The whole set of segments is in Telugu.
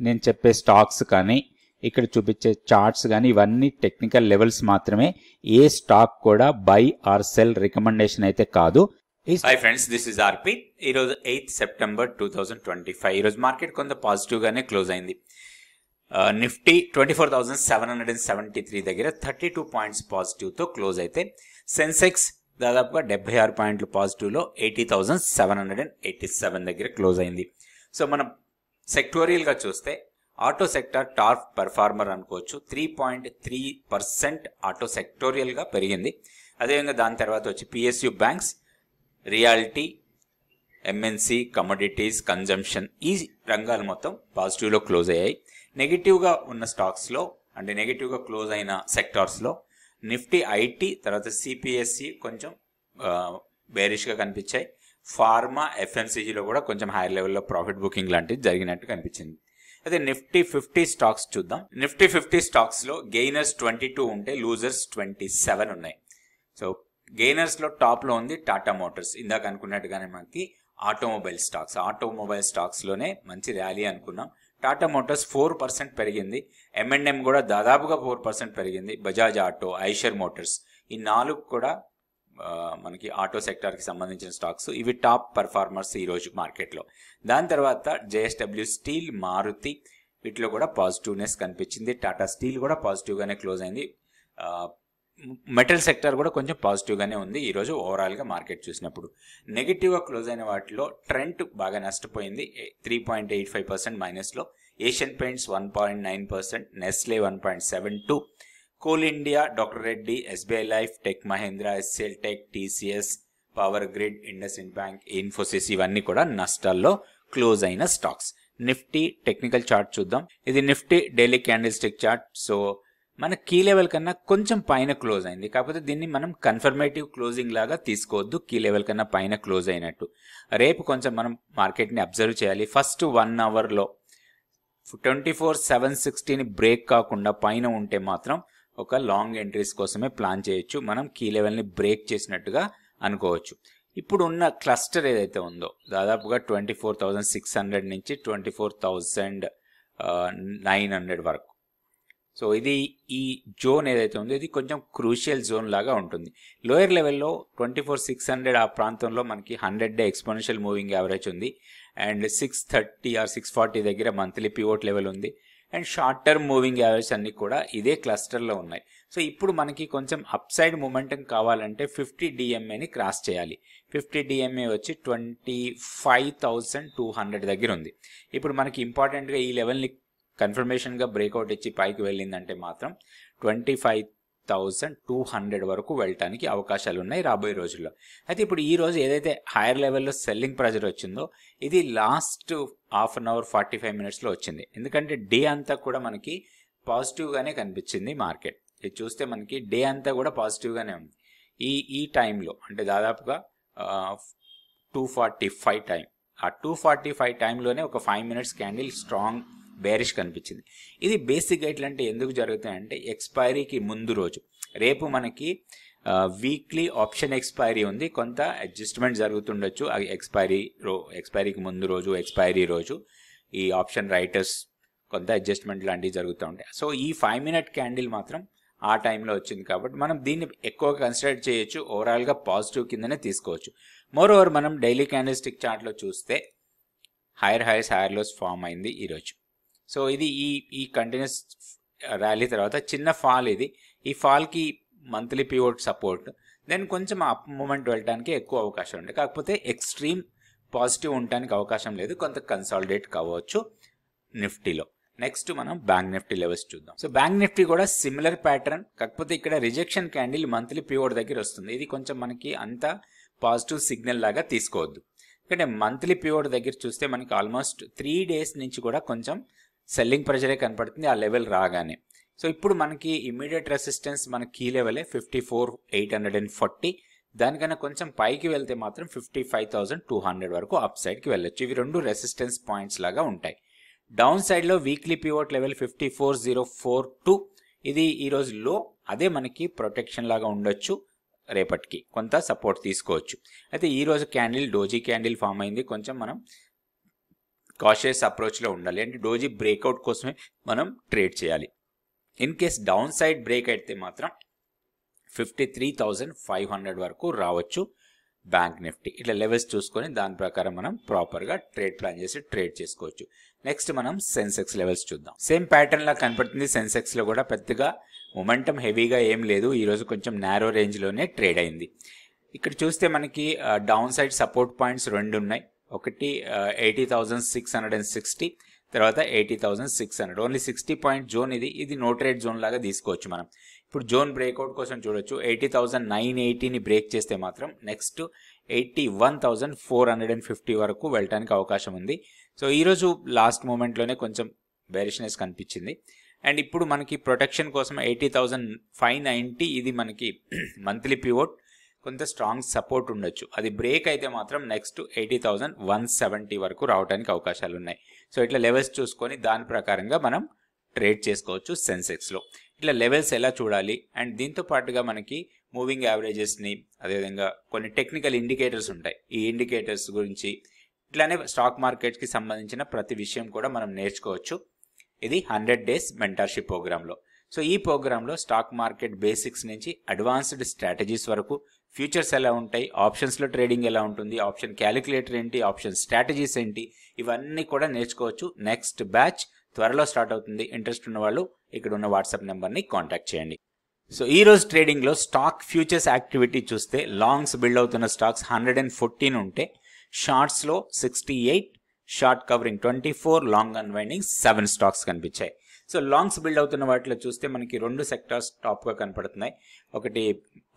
నేను చెప్పే స్టాక్స్ కానీ ఇక్కడ చూపించే చార్ట్స్ కానీ ఇవన్నీ టెక్నికల్ లెవెల్స్ మాత్రమే. ఏ స్టాక్ కూడా బై ఆర్ సెల్ రికమెండేషన్ అయితే కాదు. హాయ్ ఫ్రెండ్స్, దిస్ ఇస్ ఆర్పి. ఈరోజు 8 సెప్టెంబర్ 2025. ఈరోజు మార్కెట్ కొంత పాజిటివ్గానే క్లోజ్ అయింది. నిఫ్టీ 24,773 దగ్గర 32 పాయింట్స్ పాజిటివ్తో క్లోజ్ అయితే, సెన్సెక్స్ దాదాపుగా 76 పాయింట్లు పాజిటివ్లో 80,787 దగ్గర క్లోజ్ అయింది. సో మనం సెక్టోరియల్గా చూస్తే ఆటో సెక్టార్ టాప్ పర్ఫార్మర్ అనుకోవచ్చు. 3.3% ఆటో సెక్టోరియల్గా పెరిగింది. అదేవిధంగా దాని తర్వాత వచ్చి PSU banks, reality, MNC, commodities, consumption, ఈ రంగాలు మొత్తం పాజిటివ్లో క్లోజ్ అయ్యాయి. నెగిటివ్గా ఉన్న స్టాక్స్లో అంటే నెగిటివ్గా క్లోజ్ అయిన సెక్టార్స్లో నిఫ్టీ ఐటీ, తర్వాత సిపిఎస్సి కొంచెం బేరిష్గా కనిపించాయి. ఫార్మా, ఎఫ్ఎంసీజీలో కూడా కొంచెం హైయర్ లెవెల్లో ప్రాఫిట్ బుకింగ్ లాంటిది జరిగినట్టు కనిపించింది. అదే నిఫ్టీ 50 స్టాక్స్ చూద్దాం. నిఫ్టీ 50 స్టాక్స్లో గెయినర్స్ 22 ఉంటే లూజర్స్ 27 ఉన్నాయి. సో గెయినర్స్లో టాప్లో ఉంది టాటా మోటార్స్. ఇందాక అనుకున్నట్టుగానే మనకి ఆటోమొబైల్ స్టాక్స్లోనే మంచి ర్యాలీ అనుకున్నాం. టాటా మోటార్స్ 4% పెరిగింది. M&M కూడా దాదాపుగా 4% పెరిగింది. బజాజ్ ఆటో, ఐషర్ మోటార్స్, ఈ 4 కూడా మనకి ఆటో సెక్టార్కి సంబంధించిన స్టాక్స్. ఇవి టాప్ పర్ఫార్మర్స్ ఈరోజు మార్కెట్లో. దాని తర్వాత జేఎస్డబ్ల్యూ స్టీల్, మారుతి, వీటిలో కూడా పాజిటివ్నెస్ కనిపించింది. టాటా స్టీల్ కూడా పాజిటివ్గానే క్లోజ్ అయింది. మెటల్ సెక్టర్ కూడా కొంచెం పాజిటివ్గానే ఉంది ఈరోజు ఓవరాల్గా మార్కెట్ చూసినప్పుడు. నెగిటివ్గా క్లోజ్ అయిన వాటిలో ట్రెంట్ బాగా నష్టపోయింది, 3.85% మైనస్లో. Asian Paints 1.9%, Nestle 1.72%, Coal India, Doctor Reddy, SBI Life, Tech Mahindra, SL Tech, TCS, Power Grid, IndusInd Bank, Infosys, ఇవన్నీ కూడా నష్టాల్లో క్లోజ్ అయిన స్టాక్స్. నిఫ్టీ టెక్నికల్ చార్ట్ చూద్దాం. ఇది Nifty daily candle stick chart. So మన కీ లెవెల్ కన్నా కొంచెం పైన క్లోజ్ అయింది, కాకపోతే దీన్ని మనం కన్ఫర్మేటివ్ క్లోజింగ్ లాగా తీసుకోవద్దు. కీ లెవెల్ కన్నా పైన క్లోజ్ అయినట్టు. రేపు కొంచెం మనం మార్కెట్ని అబ్జర్వ్ చేయాలి. ఫస్ట్ 1 అవర్లో 24,760ని బ్రేక్ కాకుండా పైన ఉంటే మాత్రం ఒక లాంగ్ ఎంట్రీస్ కోసమే ప్లాన్ చేయొచ్చు. మనం కీ లెవెల్ని బ్రేక్ చేసినట్టుగా అనుకోవచ్చు. ఇప్పుడు ఉన్న క్లస్టర్ ఏదైతే ఉందో దాదాపుగా 24,600 నుంచి 24,900 వరకు. సో ఇది ఈ జోన్ ఏదైతే ఉందో ఇది కొంచెం క్రూషియల్ జోన్ లాగా ఉంటుంది. లోయర్ లెవెల్లో 24,600 ఆ ప్రాంతంలో మనకి 100-డే ఎక్స్పోనెన్షియల్ మూవింగ్ యావరేజ్ ఉంది. అండ్ 630 ఆర్ 640 దగ్గర మంత్లీ పివోట్ లెవెల్ ఉంది. And short term moving average అన్ని కూడా ఇదే క్లస్టర్లో ఉన్నాయి. సో ఇప్పుడు మనకి కొంచెం అప్ సైడ్ మూమెంటం కావాలంటే 50 డిఎంఏని క్రాస్ చేయాలి. 50 డిఎంఏ వచ్చి 25,200 దగ్గర ఉంది. ఇప్పుడు మనకి ఇంపార్టెంట్గా ఈ లెవెల్ని కన్ఫర్మేషన్గా బ్రేక్అవుట్ ఇచ్చి పైకి వెళ్ళిందంటే మాత్రం 25,200 వరకు వెళ్ళటానికి అవకాశాలు ఉన్నాయి రాబోయే రోజుల్లో. అయితే ఇప్పుడు ఈ రోజు ఏదైతే హైయర్ లెవెల్లో సెల్లింగ్ ప్రెజర్ వచ్చిందో ఇది లాస్ట్ హాఫ్ అన్ అవర్ 45 మినిట్స్లో వచ్చింది. ఎందుకంటే డే అంతా కూడా మనకి పాజిటివ్గానే కనిపించింది మార్కెట్. ఇది చూస్తే మనకి డే అంతా కూడా పాజిటివ్గానే ఉంది. ఈ టైంలో అంటే దాదాపుగా 2:45 టైం, ఆ 2:45 టైంలోనే ఒక 5 మినిట్స్ క్యాండిల్ స్ట్రాంగ్ బేరిష్ కనిపించింది. ఇది బేసిక్గా ఇట్లాంటి ఎందుకు జరుగుతాయంటే ఎక్స్పైరీకి ముందు రోజు, రేపు మనకి వీక్లీ ఆప్షన్ ఎక్స్పైరీ ఉంది. కొంత అడ్జస్ట్మెంట్ జరుగుతుండొచ్చు. ఎక్స్పైరీకి ముందు రోజు, ఎక్స్పైరీ రోజు ఈ ఆప్షన్ రైటర్స్ కొంత అడ్జస్ట్మెంట్ లాంటివి జరుగుతూ ఉంటాయి. సో ఈ 5 మినిట్ క్యాండిల్ మాత్రం ఆ టైంలో వచ్చింది కాబట్టి మనం దీన్ని ఎక్కువగా కన్సిడర్ చేయొచ్చు. ఓవరాల్గా పాజిటివ్ కిందనే తీసుకోవచ్చు. మోర్ ఓవర్ మనం డైలీ క్యాండిల్ స్టిక్ చార్ట్లో చూస్తే higher highs, higher lows form అయింది ఈరోజు. సో ఇది ఈ కంటిన్యూస్ ర్యాలీ తర్వాత చిన్న ఫాల్. ఈ ఫాల్కి మంత్లీ పివోట్ సపోర్ట్, దెన్ కొంచెం అప్ మూమెంట్ వెళ్ళడానికి ఎక్కువ అవకాశం ఉంది. కాకపోతే ఎక్స్ట్రీమ్ పాజిటివ్ ఉండడానికి అవకాశం లేదు. కొంత కన్సాలిడేట్ కావచ్చు నిఫ్టీలో. నెక్స్ట్ మనం బ్యాంక్ నిఫ్టీ లెవెల్స్ చూద్దాం. సో బ్యాంక్ నిఫ్టీ కూడా సిమిలర్ ప్యాటర్న్, కాకపోతే ఇక్కడ రిజెక్షన్ క్యాండిల్ మంత్లీ పివోట్ దగ్గర వస్తుంది. ఇది కొంచెం మనకి అంత పాజిటివ్ సిగ్నల్ లాగా తీసుకోవద్దు. ఎందుకంటే మంత్లీ పివోట్ దగ్గర చూస్తే మనకి ఆల్మోస్ట్ 3 డేస్ నుంచి కూడా కొంచెం సెల్లింగ్ ప్రెషరే కనపడుతుంది ఆ లెవెల్ రాగానే. సో ఇప్పుడు మనకి ఇమీడియట్ రెసిస్టెన్స్ మన కీ లెవెలే 54,840. దానికన్నా కొంచెం పైకి వెళ్తే మాత్రం 55,200 వరకు అప్ సైడ్కి వెళ్ళొచ్చు. ఇవి రెండు రెసిస్టెన్స్ పాయింట్స్ లాగా ఉంటాయి. డౌన్ సైడ్లో వీక్లీ పివోట్ లెవెల్ 54,042. ఇది ఈరోజు లో, అదే మనకి ప్రొటెక్షన్ లాగా ఉండొచ్చు. రేపటికి కొంత సపోర్ట్ తీసుకోవచ్చు. అయితే ఈరోజు క్యాండిల్ డోజీ క్యాండిల్ ఫామ్ అయింది. కొంచెం మనం కాషియస్ అప్రోచ్లో ఉండాలి. అంటే డోజీ బ్రేక్అవుట్ కోసమే మనం ట్రేడ్ చేయాలి. In case down side break అయితే మాత్రం 53,500 వరకు రావచ్చు బ్యాంక్ నిఫ్టీ. ఇట్లా లెవెల్స్ చూసుకొని దాని ప్రకారం మనం ప్రాపర్గా ట్రేడ్ ప్లాన్ చేసి ట్రేడ్ చేసుకోవచ్చు. నెక్స్ట్ మనం సెన్సెక్స్ లెవెల్స్ చూద్దాం. సేమ్ ప్యాటర్న్ లా కనపడుతుంది. సెన్సెక్స్లో కూడా పెద్దగా మొమెంటం హెవీగా ఏం లేదు. ఈరోజు కొంచెం నారో రేంజ్లోనే ట్రేడ్ అయింది. ఇక్కడ చూస్తే మనకి డౌన్ సైడ్ సపోర్ట్ పాయింట్స్ 2 ఉన్నాయి. ఒకటి 80,660, తర్వాత 80,600. ఓన్లీ 60 పాయింట్ జోన్ ఇది నో ట్రేడ్ జోన్ లాగా తీసుకోవచ్చు మనం. ఇప్పుడు జోన్ బ్రేక్అవుట్ కోసం చూడొచ్చు. 80,980ని బ్రేక్ చేస్తే మాత్రం నెక్స్ట్ 81,450 వరకు వెళ్ళడానికి అవకాశం ఉంది. సో ఈరోజు లాస్ట్ మూమెంట్లోనే కొంచెం బేరిష్నెస్ కనిపించింది. అండ్ ఇప్పుడు మనకి ప్రొటెక్షన్ కోసం 80,590 ఇది మనకి మంత్లీ పివోట్, కొంత స్ట్రాంగ్ సపోర్ట్ ఉండొచ్చు. అది బ్రేక్ అయితే మాత్రం నెక్స్ట్ 80,170 వరకు రావడానికి అవకాశాలు ఉన్నాయి. సో ఇట్లా లెవెల్స్ చూసుకొని దాని ప్రకారంగా మనం ట్రేడ్ చేసుకోవచ్చు సెన్సెక్స్లో. ఇట్లా లెవెల్స్ ఎలా చూడాలి అండ్ దీంతో పాటుగా మనకి మూవింగ్ యావరేజెస్ని, అదేవిధంగా కొన్ని టెక్నికల్ ఇండికేటర్స్ ఉంటాయి. ఈ ఇండికేటర్స్ గురించి ఇట్లానే స్టాక్ మార్కెట్కి సంబంధించిన ప్రతి విషయం కూడా మనం నేర్చుకోవచ్చు. ఇది 100 days మెంటర్షిప్ ప్రోగ్రాంలో. సో ఈ ప్రోగ్రాంలో స్టాక్ మార్కెట్ బేసిక్స్ నుంచి అడ్వాన్స్డ్ స్ట్రాటజీస్ వరకు, ఫ్యూచర్స్ ఎలా ఉంటాయి, ఆప్షన్స్లో ట్రేడింగ్ ఎలా ఉంటుంది, ఆప్షన్ క్యాలిక్యులేటర్ ఏంటి, ఆప్షన్ స్ట్రాటజీస్ ఏంటి, ఇవన్నీ కూడా నేర్చుకోవచ్చు. నెక్స్ట్ బ్యాచ్ త్వరలో స్టార్ట్ అవుతుంది. ఇంట్రెస్ట్ ఉన్న వాళ్ళు ఇక్కడ ఉన్న వాట్సాప్ నెంబర్ని కాంటాక్ట్ చేయండి. సో ఈ రోజు ట్రేడింగ్లో స్టాక్ ఫ్యూచర్స్ యాక్టివిటీ చూస్తే లాంగ్స్ బిల్డ్ అవుతున్న స్టాక్స్ 114 ఉంటే, షార్ట్స్లో 68, short covering 24, long unwinding 7 stocks కనిపించాయి. సో లాంగ్స్ బిల్డ్ అవుతున్న వాటిలో చూస్తే మనకి 2 సెక్టార్స్ టాప్గా కనపడుతున్నాయి. ఒకటి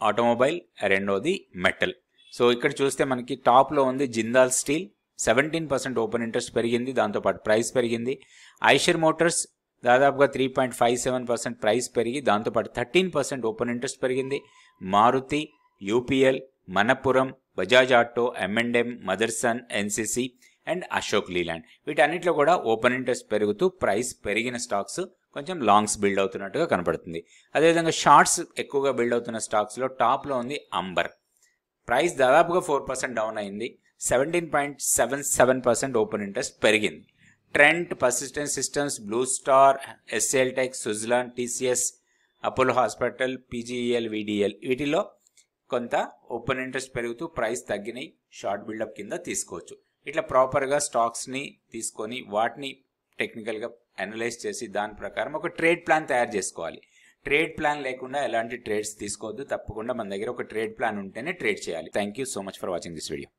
ఆటోమొబైల్, రెండోది మెటల్. సో ఇక్కడ చూస్తే మనకి టాప్లో ఉంది జిందాల్ స్టీల్, 17% ఓపెన్ ఇంట్రెస్ట్ పెరిగింది, దాంతోపాటు ప్రైస్ పెరిగింది. ఐషర్ మోటార్స్ దాదాపుగా 3.57% ప్రైస్ పెరిగి దాంతోపాటు 13% ఓపెన్ ఇంట్రెస్ట్ పెరిగింది. Maruti, UPL, Manappuram, Bajaj auto, M&M, Motherson, NCC and Ashok Leyland, వీటన్నిటిలో కూడా ఓపెన్ ఇంట్రెస్ట్ పెరుగుతూ ప్రైస్ పెరిగిన స్టాక్స్ కొంచెం లాంగ్స్ బిల్డ్ అవుతున్నట్టుగా కనపడుతుంది. అదేవిధంగా షార్ట్స్ ఎక్కువగా బిల్డ్ అవుతున్న స్టాక్స్లో టాప్లో ఉంది అంబర్. ప్రైస్ దాదాపుగా 4% డౌన్ అయింది, 17.77% ఓపెన్ ఇంట్రెస్ట్ పెరిగింది. Trent, Persistent Systems, Blue Star, SL Tech, Suzlon, TCS, Apollo Hospital, PGEL, VDL వీటిలో కొంత ఓపెన్ ఇంట్రెస్ట్ పెరుగుతూ ప్రైస్ తగ్గినాయి. షార్ట్ బిల్డప్ కింద తీసుకోవచ్చు. ఇట్లా ప్రాపర్గా స్టాక్స్ని తీసుకొని వాటిని టెక్నికల్గా అనలైజ్ చేసి దాని ప్రకారం ఒక ట్రేడ్ ప్లాన్ తయారు చేసుకోవాలి. ట్రేడ్ ప్లాన్ లేకుండా ఎలాంటి ట్రేడ్స్ తీసుకోవద్దు. తప్పకుండా మన దగ్గర ఒక ట్రేడ్ ప్లాన్ ఉంటేనే ట్రేడ్ చేయాలి. Thank you so much for watching this video.